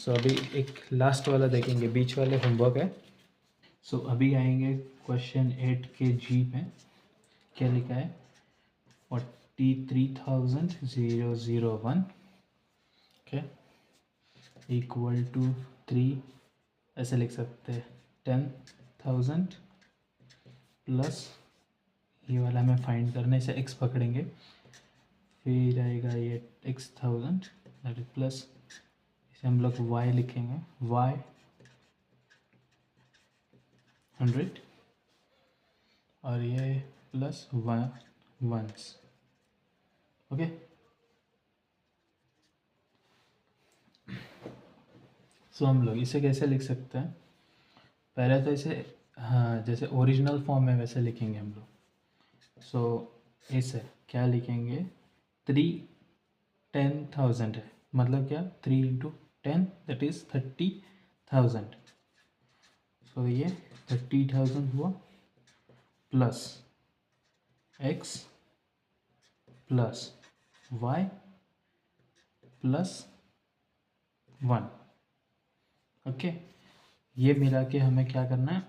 सो अभी एक लास्ट वाला देखेंगे, बीच वाले होमवर्क है। सो अभी आएंगे क्वेश्चन 8 के जी में। क्या लिखा है? 43,001 ओके इक्वल टू 3, ऐसे लिख सकते हैं 10,000 प्लस ये वाला हमें फाइंड करने से x पकड़ेंगे, फिर आएगा ये x1000 दैट इज प्लस, इसे हम लोग y लिखेंगे, y 100 और ये प्लस 1 ओके। सो हम लोग इसे कैसे लिख सकते हैं? पहले तो इसे हाँ जैसे ओरिजिनल फॉर्म में वैसे लिखेंगे हम लोग। सो इसे क्या लिखेंगे? 10,000 है, मतलब क्या 3 इंटू 10 दैट इज 30,000। सो ये 30,000 हुआ plus x plus y plus 1 okay. ये मिला के हमें क्या करना है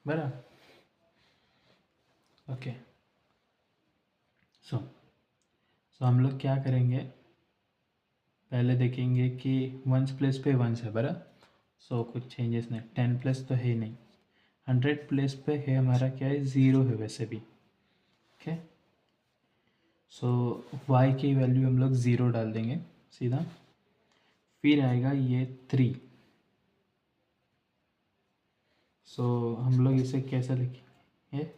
बराबर? ओके सो हम लोग क्या करेंगे, पहले देखेंगे कि वंस प्लेस पे वंस है बराबर। सो कुछ चेंजेस नहीं, 10 प्लस तो है नहीं, 100 प्लेस पे है हमारा क्या है 0 है वैसे भी ओके। सो y की वैल्यू हम लोग 0 डाल देंगे सीधा, फिर आएगा ये 3। सो हम लोग इसे कैसे लिखेंगे?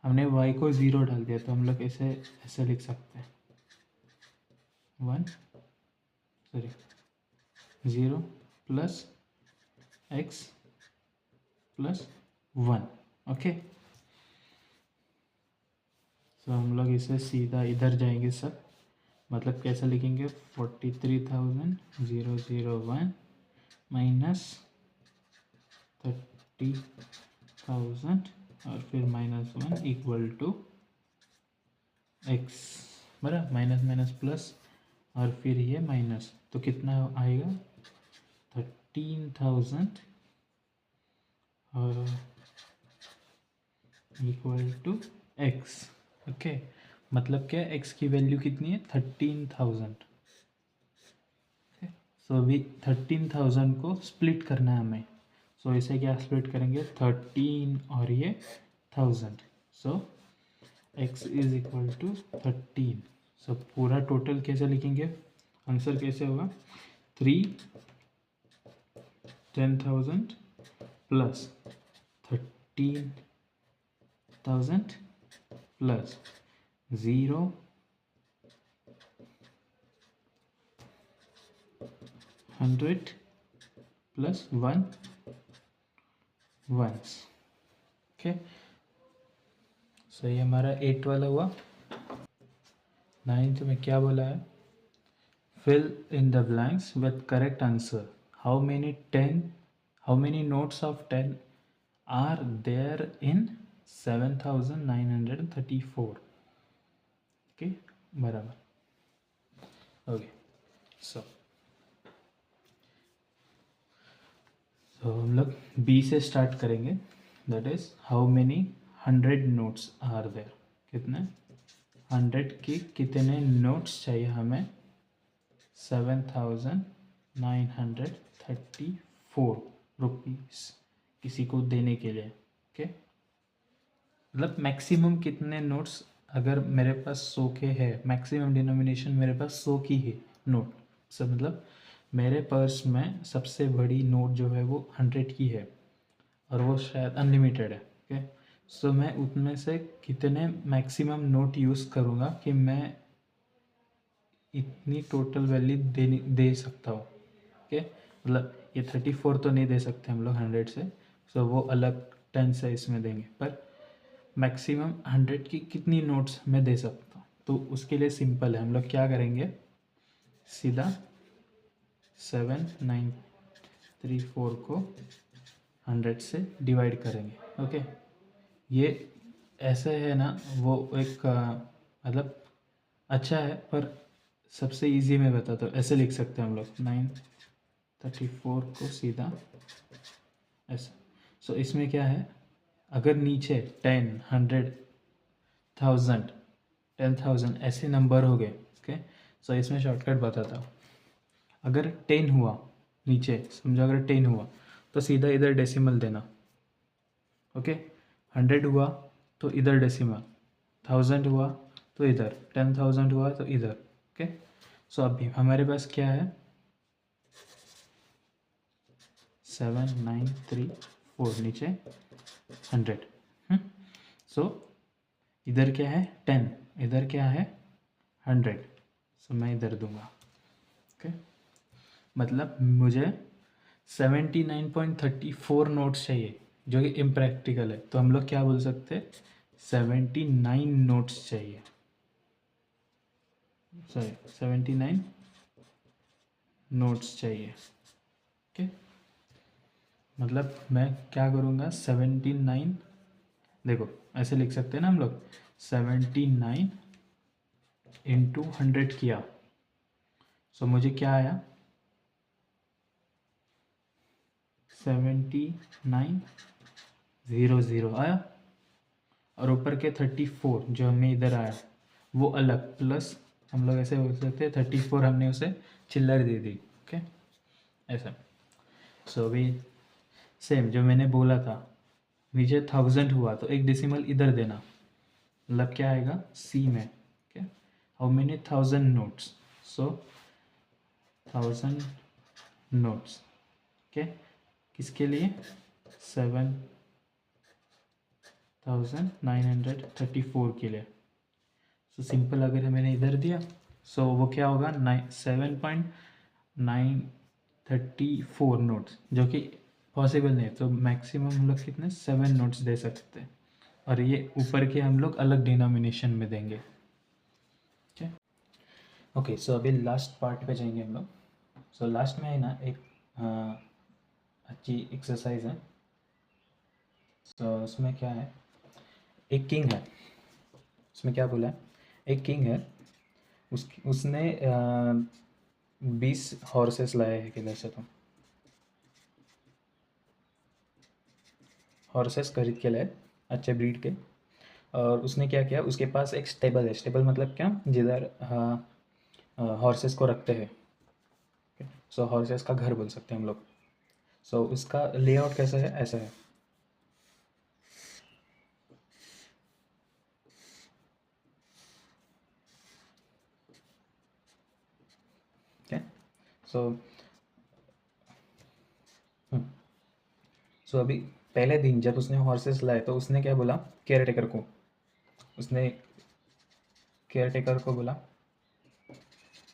हमने y को 0 डाल दिया तो हम लोग इसे ऐसे लिख सकते हैं 0 plus x plus 1 okay. So हम लोग इसे सीधा इधर जाएंगे सब, मतलब कैसे लिखेंगे 43,001 माइनस 30,000 और फिर -1 इक्वल टू x बराबर, माइनस माइनस प्लस और फिर ये माइनस, तो कितना आएगा 13,000 और इक्वल टू x ओके। मतलब क्या x की वैल्यू कितनी है 13,000। सो अभी 13,000 को स्प्लिट करना है हमें। सो इसे क्या स्प्लिट करेंगे 13 और ये 1000। So x is equal to 13। So पूरा टोटल कैसे लिखेंगे, आंसर कैसे होगा 3 10,000 plus 13,000 plus 0 100 plus 1 ones okay. So ये हमारा 8 वाला हुआ। 9th में क्या बोला है? Fill in the blanks with correct answer. How many notes of 10 are there in 7,934 okay बराबर ओके। सो हम लोग बी से स्टार्ट करेंगे, that is how many 100 notes are there. कितने 100 की कितने नोट्स चाहिए हमें 7,934 रुपीज़ किसी को देने के लिए ओके। मतलब मैक्सिमम कितने नोट्स, अगर मेरे पास 100 के है, मैक्सिमम डिनोमिनेशन मेरे पास 100 की है नोट। सब मतलब मेरे पर्स में सबसे बड़ी नोट जो है वो 100 की है और वो शायद अनलिमिटेड है ओके। सो मैं उनमें से कितने मैक्सिमम नोट यूज़ करूँगा कि मैं इतनी टोटल वैल्यू दे सकता हूँ ओके। मतलब ये 34 तो नहीं दे सकते हम लोग 100 से, सो वो अलग 10 से इसमें देंगे, पर मैक्सिमम 100 की कितनी नोट्स मैं दे सकता हूँ। तो उसके लिए सिंपल है, हम लोग क्या करेंगे सीधा 7,934 को 100 से डिवाइड करेंगे ओके। ये ऐसे है ना, वो एक मतलब अच्छा है, पर सबसे इजी मैं बताता हूँ, ऐसे लिख सकते हैं हम लोग 934 को सीधा ऐसा। सो इसमें क्या है, अगर नीचे 10, 100, 1000, 10,000 ऐसे नंबर हो गए, ओके। सो इसमें शॉर्टकट बताता हूँ। अगर 10 हुआ नीचे, समझो अगर 10 हुआ तो सीधा इधर डेसिमल देना, ओके। 100 हुआ तो इधर डेसिमल, 1000 हुआ तो इधर, 10,000 हुआ तो इधर, ओके। सो अभी हमारे पास क्या है, 7934 नीचे 100। सो इधर क्या है 10, इधर क्या है 100। सो मैं इधर दूंगा, ओके। मतलब मुझे 79.34 नोट्स चाहिए, जो कि इम्प्रैक्टिकल है। तो हम लोग क्या बोल सकते हैं, 79 नोट्स चाहिए, सॉरी 79 नोट्स चाहिए, ओके। मतलब मैं क्या करूँगा, 79, देखो ऐसे लिख सकते हैं ना हम लोग, 79 इंटू 100 किया। सो मुझे क्या आया, 7900 आया। और ऊपर के 34 जो हमें इधर आया वो अलग, प्लस हम लोग ऐसे बोल सकते हैं 34 हमने उसे चिल्लर दे दी, ओके ऐसा। सो अभी सेम जो मैंने बोला था, नीचे 1000 हुआ तो एक डेसिमल इधर देना, मतलब क्या आएगा सी में, okay. How many 1000 notes, so 1000 notes, okay. किसके लिए, 7934 के लिए। सो सिंपल अगर मैंने इधर दिया, सो वो क्या होगा 7.934 नोट्स, जो कि पॉसिबल नहीं है। तो मैक्सिमम हम लोग कितने 7 नोट्स दे सकते हैं, और ये ऊपर के हम लोग अलग डिनोमिनेशन में देंगे, ठीक है। ओके, सो अभी लास्ट पार्ट पे जाएंगे हम लोग। सो लास्ट में है ना एक अच्छी एक्सरसाइज है। सो उसमें क्या है, एक किंग है, उसमें क्या बोला है, एक किंग है, उसने 20 हॉर्सेस लाए हैं किधर से, तो हॉर्सेस खरीद के लाए अच्छे ब्रीड के। और उसने क्या किया, उसके पास एक स्टेबल है, स्टेबल मतलब क्या, जिधर हॉर्सेस को रखते हैं, सो हॉर्सेस का घर बोल सकते हैं हम लोग। सो उसका लेआउट कैसा है, ऐसा है, ठीक है। सो सो अभी पहले दिन जब उसने हॉर्सेस लाए तो उसने क्या बोला केयर टेकर को, उसने केयर टेकर को बोला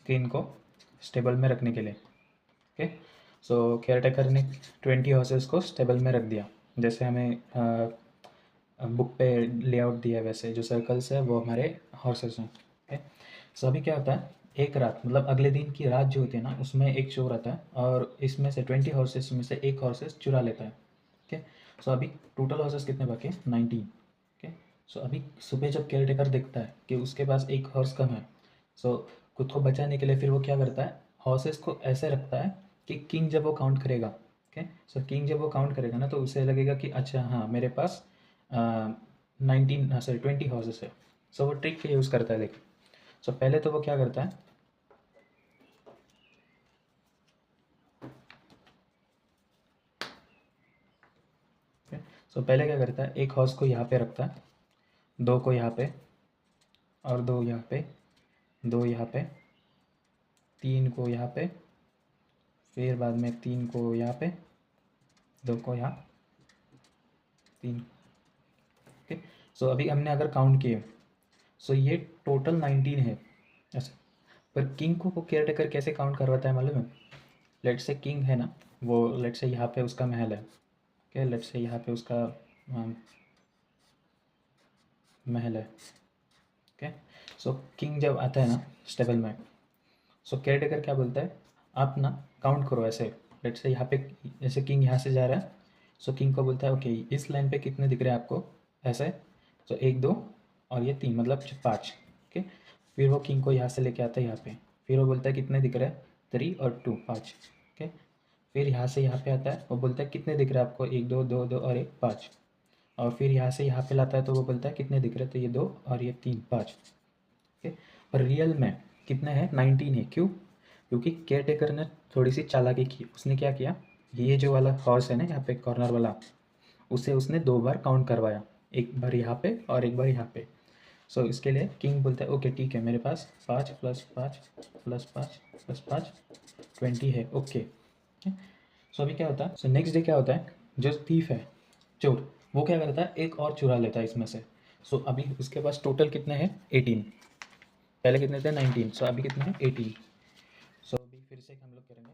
कि इनको स्टेबल में रखने के लिए, ओके। सो केयर टेकर ने 20 हॉर्सेस को स्टेबल में रख दिया, जैसे हमें बुक पे लेआउट दिया है वैसे, जो सर्कल्स है वो हमारे हॉर्सेस हैं, ओके। सो अभी क्या होता है, एक रात मतलब अगले दिन की रात जो होती है ना, उसमें एक चोर आता है और इसमें से 20 हॉर्सेस में से एक हॉर्सेस चुरा लेता है, ओके। सो अभी टोटल हॉर्सेस कितने बाकी हैं, 19, ओके। सो अभी सुबह जब केयर टेकर देखता है कि उसके पास एक हॉर्स कम है, सो खुद को बचाने के लिए फिर वो क्या करता है, हॉर्सेस को ऐसे रखता है कि किंग जब वो काउंट करेगा, ओके। सो किंग जब वो काउंट करेगा ना, तो उसे लगेगा कि अच्छा हाँ मेरे पास 20 हॉर्सेस है। सो वो ट्रिक यूज़ करता है, देख। सो पहले तो वो क्या करता है, सो पहले क्या करता है, एक हॉर्स को यहाँ पे रखता है, दो को यहाँ पे, और दो यहाँ पे, दो यहाँ पे, तीन को यहाँ पे, फिर बाद में तीन को यहाँ पे, दो को यहाँ, तीन, ओके। सो अभी हमने अगर काउंट किए, सो ये टोटल 19 है ऐसे। पर किंग को वो केयर टेकर कैसे काउंट करवाता है मालूम है, लेट से किंग है ना, वो लेट से यहाँ पे उसका महल है, ओके। लेट से यहाँ पे उसका महल है, ओके। सो किंग जब आता है ना स्टेबल में, सो केयर टेकर क्या बोलता है, आप ना काउंट करो ऐसे, लेट से यहाँ पे जैसे किंग यहाँ से जा रहा है, सो किंग को बोलता है ओके इस लाइन पे कितने दिख रहे हैं आपको, ऐसे। तो एक दो और ये तीन, मतलब 5, ओके। फिर वो किंग को यहाँ से लेके आता है यहाँ पे, फिर वो बोलता है कितने दिख रहा है, 3 और 2 5। ओके, फिर यहाँ से यहाँ पे आता है, वो बोलता है कितने दिख रहा है आपको, 1 2 2 2 और 1 5। और फिर यहाँ से यहाँ पे लाता है तो वो बोलता है कितने दिख रहे हैं, तो ये 2 और ये 3 5। ओके, और रियल में कितने हैं, 19 है। क्यों? क्योंकि केयर टेकर ने थोड़ी सी चालाकी की। उसने क्या किया, ये जो वाला हॉर्स है ना यहाँ पे कॉर्नर वाला, उसे उसने 2 बार काउंट करवाया, एक बार यहाँ पे और एक बार यहाँ पे। सो इसके लिए किंग बोलता है ओके ठीक है, मेरे पास 5 + 5 + 5 + 5 20 है। ओके, सो अभी क्या होता है, सो नेक्स्ट डे क्या होता है, जो थीफ है, चोर, वो क्या करता है, एक और चुरा लेता है इसमें से। सो अभी उसके पास टोटल कितने हैं, 18। पहले कितने थे, 19। सो अभी कितने हैं, 18। सो अभी फिर से हम लोग करेंगे,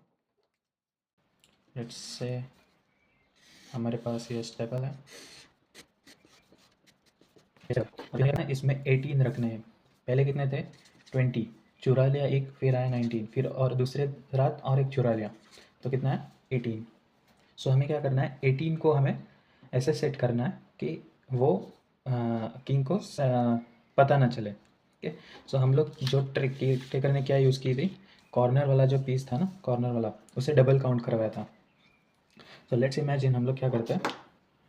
लेट्स से हमारे पास ये स्टेपल है, अभी ना इसमें 18 रखने हैं। पहले कितने थे, 20, चुरा लिया एक, फिर आया 19, फिर और दूसरे रात और एक चुरा लिया, तो कितना है, 18। सो हमें क्या करना है, 18 को हमें ऐसे सेट करना है कि वो किंग को पता ना चले। ओके, सो हम लोग जो ट्रिक टेकर ने क्या यूज़ की थी, कॉर्नर वाला जो पीस था ना, कॉर्नर वाला, उसे डबल काउंट करवाया था। सो लेट्स इमेजिन, हम लोग क्या करते हैं,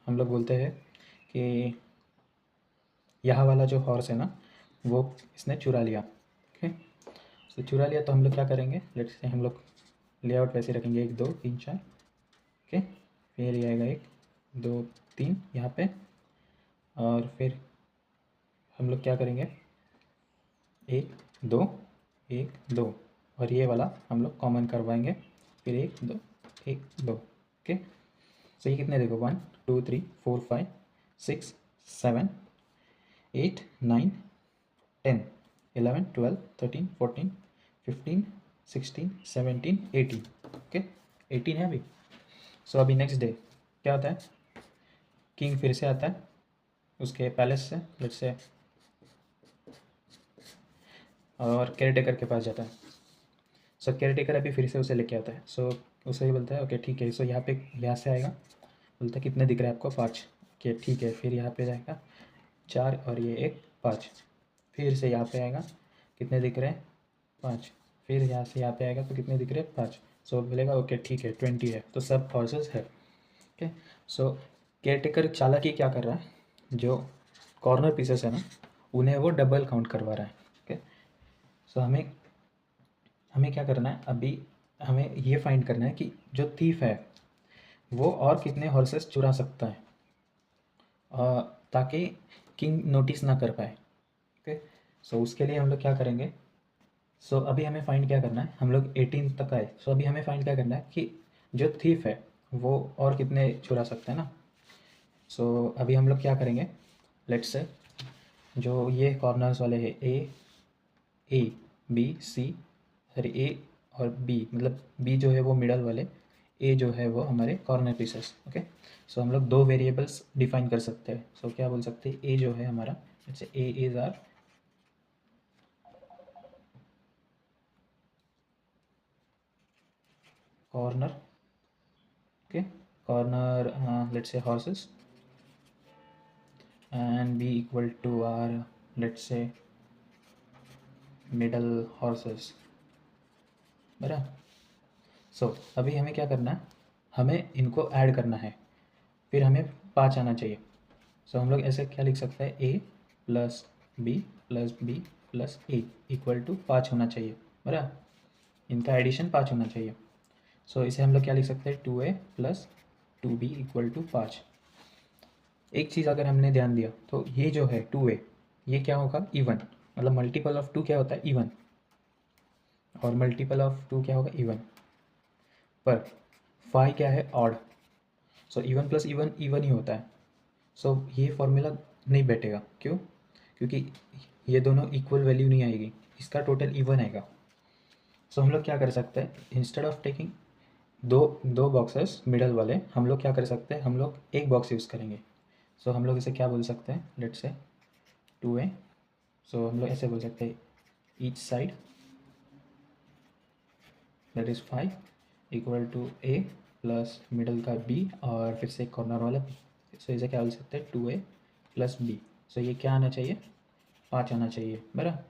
हम लोग बोलते हैं कि यहाँ वाला जो हॉर्स है ना, वो इसने चुरा लिया। ओके, तो चुरा लिया तो हम लोग क्या करेंगे, लेट्स से हम लोग लेआउट वैसे रखेंगे, 1 2 3 4। ओके, फिर ये आएगा 1 2 3 यहाँ पे, और फिर हम लोग क्या करेंगे, 1 2 1 2, और ये वाला हम लोग कॉमन करवाएंगे, फिर 1 2 1 2। ओके, सो ये कितने देखो, 1 2 3 4 5 6 7 8 9 10 11 12 13 14 15 16 17 18। ओके, 18 है अभी। सो अभी नेक्स्ट डे क्या होता है, किंग फिर से आता है उसके पैलेस से, लेट्स से, और केयर टेकर के पास जाता है। सो केयर टेकर अभी फिर से उसे लेके आता है। सो उसे ही बोलता है ओके ठीक है, सो यहाँ पे यहाँ से आएगा, बोलता है कितने दिख रहे हैं आपको, 5। ओके ठीक है, फिर यहाँ पे जाएगा 4 और ये 1 5, फिर से यहाँ पे आएगा, कितने दिख रहे हैं, 5, फिर यहाँ से यहाँ पे आएगा तो कितने दिख रहे हैं, 5। सो बोलेगा ओके ठीक है 20 है, तो सब हॉर्सेस है। ओके, सो केयर टेकर चालाकी क्या कर रहा है, जो कॉर्नर पीसेस है ना, उन्हें वो डबल काउंट करवा रहा है। ओके, सो हमें हमें क्या करना है, अभी हमें ये फाइंड करना है कि जो थीफ है वो और कितने हॉर्सेस चुरा सकता है, ताकि किंग नोटिस ना कर पाए। ओके, सो उसके लिए हम लोग क्या करेंगे, सो अभी हमें फाइंड क्या करना है, हम लोग 18 तक आए। सो अभी हमें फाइंड क्या करना है कि जो थीफ है वो और कितने चुरा सकता है ना। सो अभी हम लोग क्या करेंगे, लेट्स से जो ये कॉर्नर्स वाले हैं, ए बी सी, सॉरी ए और बी, मतलब बी जो है वो मिडल वाले, ए जो है वो हमारे कॉर्नर पीसेस। ओके, सो हम लोग 2 वेरिएबल्स डिफाइन कर सकते हैं। सो क्या बोल सकते हैं, ए जो है हमारा, जैसे A is our corner. Okay, corner, let's say horses, and b equal to our, let's say, middle horses, बराबर। सो अभी हमें क्या करना है, हमें इनको ऐड करना है, फिर हमें 5 आना चाहिए। सो हम लोग ऐसे क्या लिख सकते हैं, a plus b plus A equal to 5 होना चाहिए, बराबर। इनका एडिशन 5 होना चाहिए। सो इसे हम लोग क्या लिख सकते हैं, 2a plus 2b equal to 5। एक चीज़ अगर हमने ध्यान दिया तो ये जो है 2a, ये क्या होगा, इवन, मतलब मल्टीपल ऑफ 2 क्या होता है, इवन, और मल्टीपल ऑफ 2 क्या होगा, इवन। पर 5 क्या है, odd. So even plus even even he होता है। सो ये फॉर्मूला नहीं बैठेगा, क्यों, क्योंकि ये दोनों इक्वल वैल्यू नहीं आएगी, इसका टोटल इवन आएगा। सो हम लोग क्या कर सकते हैं, इंस्टेड ऑफ टेकिंग दो दो बॉक्सेस मिडल वाले, हम लोग क्या कर सकते हैं, हम लोग एक बॉक्स यूज़ करेंगे। सो हम लोग इसे क्या बोल सकते हैं, लेट्स से 2a। सो हम लोग ऐसे बोल सकते हैं, each side that is 5 equal to a plus middle का b और फिर से कॉर्नर वाला b। सो इसे क्या बोल सकते हैं, 2a प्लस b। सो ये क्या आना चाहिए, 5 आना चाहिए, बराबर।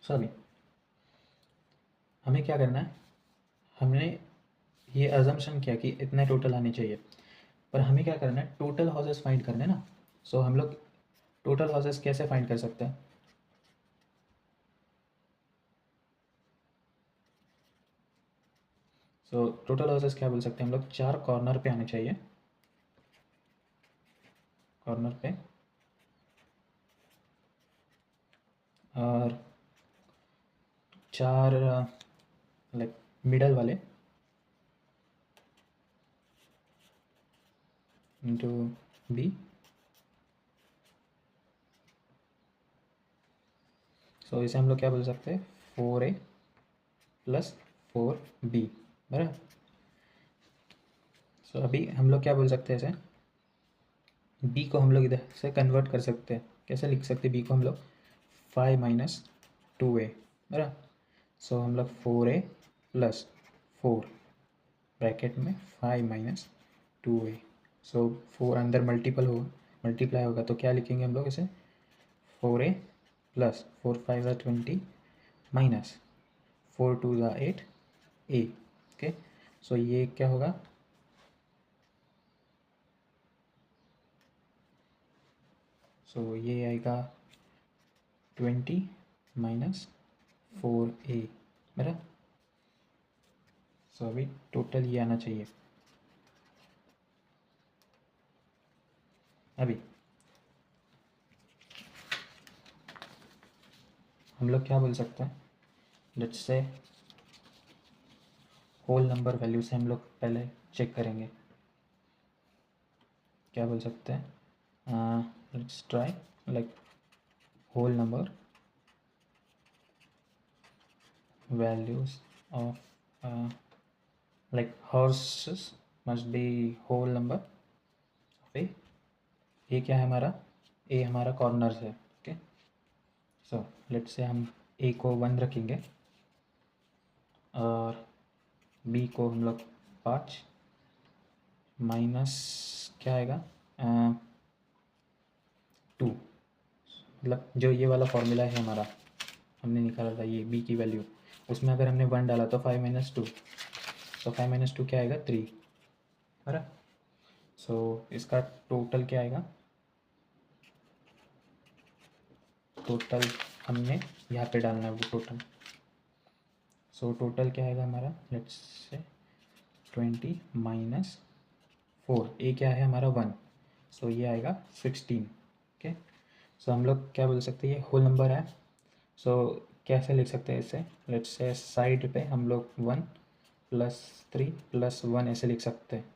सो अभी हमें क्या करना है, हमने ये अजम्पशन किया कि इतने टोटल आने चाहिए, पर हमें क्या करना है, टोटल हाउसेस फाइंड करने ना। सो हम लोग टोटल हाउसेस कैसे फाइंड कर सकते हैं? सो टोटल हाउसेस क्या बोल सकते हैं हम लोग, 4 कॉर्नर पे आने चाहिए, कॉर्नर पे, और 4 लाइक मिडल वाले इंटू बी। सो इसे हम लोग क्या बोल सकते हैं, 4A प्लस 4B, बराबर। सो अभी हम लोग क्या बोल सकते हैं इसे, बी को हम लोग इधर से कन्वर्ट कर सकते हैं। कैसे लिख सकते हैं बी को हम लोग, 5 माइनस 2A, बराबर। सो हम लोग 4A प्लस 4 ब्रैकेट में 5 माइनस 2A। सो 4 अंदर मल्टीप्लाई होगा तो क्या लिखेंगे हम लोग इसे, 4A प्लस 4 5 ज़ा 20 माइनस 4 2 ज़ा 8 A। ओके, सो ये क्या होगा, सो ये आएगा 20 माइनस 4A, बराबर। सो अभी टोटल ये आना चाहिए। अभी हम लोग क्या बोल सकते हैं, let's say whole number value से हम लोग पहले चेक करेंगे। क्या बोल सकते हैं, let's try like whole number values of like horses must be whole number of a क्या है हमारा, ए हमारा कॉर्नर्स है। ओके, सो लेट्स से हम ए को 1 रखेंगे और बी को हम लोग 5 माइनस क्या आएगा 2, मतलब जो ये वाला फॉर्मूला है हमारा, हमने निकाला था ये बी की वैल्यू, उसमें अगर हमने 1 डाला तो 5 माइनस 2, तो 5 माइनस 2 क्या आएगा 3, बराबर। सो इसका टोटल क्या आएगा, टोटल हमने यहाँ पे डालना है वो टोटल। सो टोटल क्या आएगा हमारा, लेट्स से 20 माइनस 4, ए क्या है हमारा 1, सो ये आएगा 16। ओके, सो हम लोग क्या बोल सकते हैं, ये होल नंबर है। सो कैसे लिख सकते हैं इसे, लेट्स से साइड पे हम लोग 1 प्लस 3 प्लस 1 ऐसे लिख सकते हैं।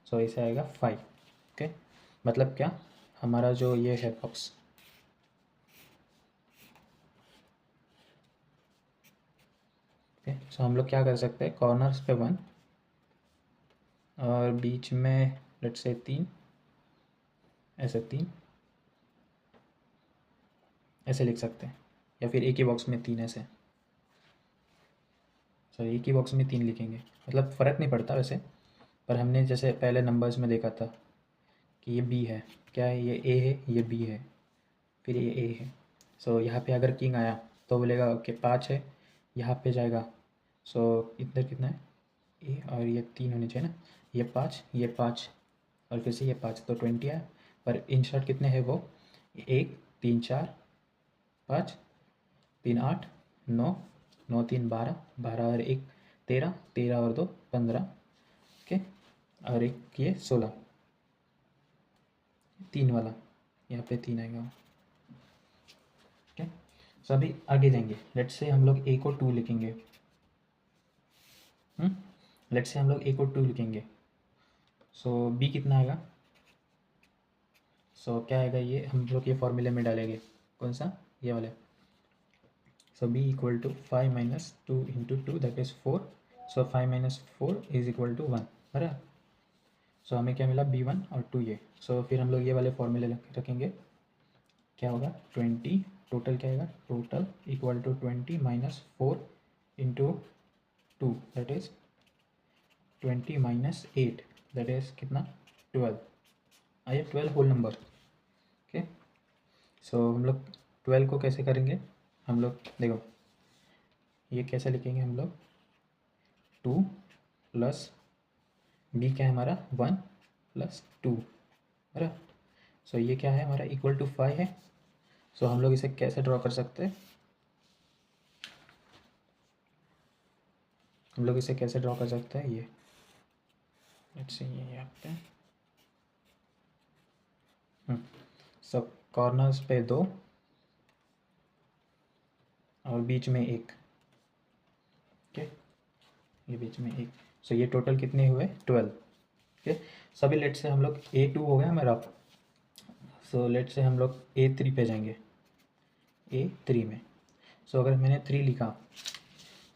सो इसे आएगा 5। ओके, मतलब क्या, हमारा जो ये है बॉक्स, ओके, सो हम लोग क्या कर सकते हैं, कॉर्नर्स पे 1 और बीच में लेट्स से 3, ऐसे 3 ऐसे लिख सकते हैं, या फिर एक ही बॉक्स में 3 ऐसे, सो एक ही बॉक्स में 3 लिखेंगे, मतलब फ़र्क नहीं पड़ता वैसे, पर हमने जैसे पहले नंबर्स में देखा था कि ये बी है, क्या है, ये ए है, ये बी है, फिर ये ए है। सो यहाँ पे अगर किंग आया तो बोलेगा ओके 5 है, यहाँ पे जाएगा। सो इधर कितना है, ए और ये 3 होने चाहिए ना, ये 5, ये 5 और फिर से ये 5, तो 20 आया। पर इन शॉर्ट कितने हैं वो, 1 3 4 5 3 8 9 9 3 12 12 और 1 13 13 और 2 15, ओके, और एक ये 16, 3 वाला यहाँ पे 3 आएगा। ओके, सो अभी आगे जाएंगे, लेट्स से हम लोग ए को 2 लिखेंगे, लेट्स से हम लोग ए को 2 लिखेंगे। सो बी कितना आएगा, सो क्या आएगा, ये हम लोग ये फॉर्मूले में डालेंगे, कौन सा, ये वाले। So B equal to 5 minus 2 into 2 that is 4, so 5 minus 4 is equal to 1, बराबर। सो हमें क्या मिला, B1 और 2 ये। सो फिर हम लोग ये वाले फॉर्मूले रखेंगे, क्या होगा 20, टोटल क्या आएगा, total equal to 20 minus 4 into 2 that is 20 minus 8 that is कितना 12, आइए 12 होल नंबर। ओके, सो हम लोग 12 को कैसे करेंगे, हम लोग देखो ये कैसे लिखेंगे हम लोग, 2 प्लस बी क्या है हमारा 1 प्लस 2, बराबर। सो ये क्या है हमारा इक्वल टू 5 है। सो हम लोग इसे कैसे ड्रॉ कर सकते हैं, हम लोग इसे कैसे ड्रॉ कर सकते हैं, ये लेट्स सी ये यहाँ पे सब कॉर्नर्स पे 2 और बीच में 1, ओके, ये बीच में 1। सो ये टोटल कितने हुए 12, ओके। सभी लेट से हम लोग A2 हो गया हमारा। सो लेट से हम लोग A3 पे जाएंगे, A3 में। सो अगर मैंने 3 लिखा,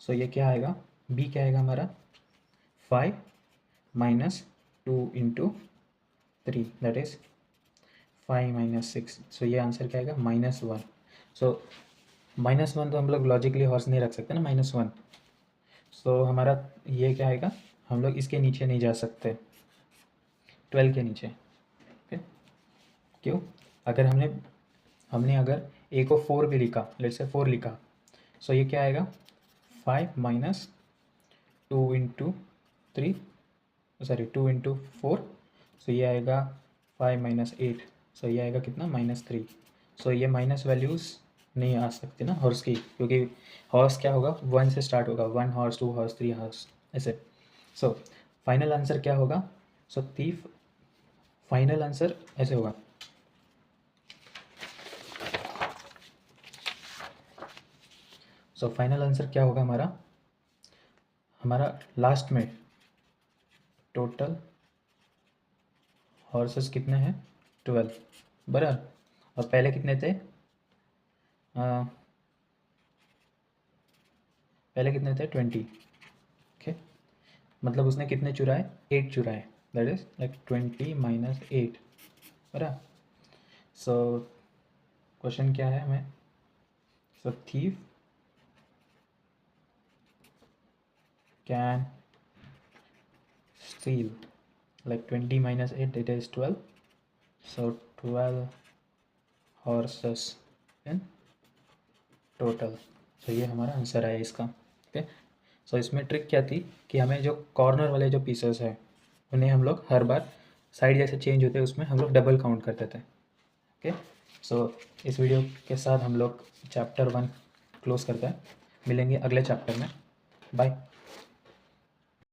सो ये क्या आएगा, B क्या आएगा हमारा 5 minus 2 into 3 that is 5 minus 6। सो ये आंसर क्या आएगा -1। सो -1 तो हम लोग लॉजिकली हॉर्स नहीं रख सकते ना, -1। सो हमारा ये क्या आएगा, हम लोग इसके नीचे नहीं जा सकते 12 के नीचे, ओके। क्यों, अगर हमने अगर A को 4 भी लिखा, लेट्स से 4 लिखा, सो ये क्या आएगा 5 माइनस 2 इंटू 3, सॉरी 2 इंटू 4। सो ये आएगा 5 माइनस 8। सो ये आएगा कितना -3। सो ये माइनस वैल्यूज़ नहीं आ सकती ना हॉर्स की, क्योंकि हॉर्स क्या होगा 1 से स्टार्ट होगा, 1 हॉर्स 2 हॉर्स 3 हॉर्स ऐसे। सो फाइनल आंसर क्या होगा, सो फाइनल आंसर ऐसे होगा, सो फाइनल आंसर क्या होगा हमारा लास्ट में टोटल हॉर्सेस कितने हैं 12, बराबर। और पहले कितने थे, पहले कितने थे 20, ओके। मतलब उसने कितने चुराए 8 चुराए, दैट इज लाइक 20 माइनस 8, बराबर। सो क्वेश्चन क्या है हमें, सो thief can steal like 20 minus 8 it is 12, so 12 horses in total। सो ये हमारा आंसर है इसका, ओके। सो इसमें ट्रिक क्या थी कि हमें जो कॉर्नर वाले जो पीसेस है उन्हें हम लोग हर बार साइड जैसे चेंज होते हैं उसमें हम लोग डबल काउंट करते थे, ओके। सो इस वीडियो के साथ हम लोग चैप्टर 1 क्लोज करते हैं, मिलेंगे अगले चैप्टर में, बाय।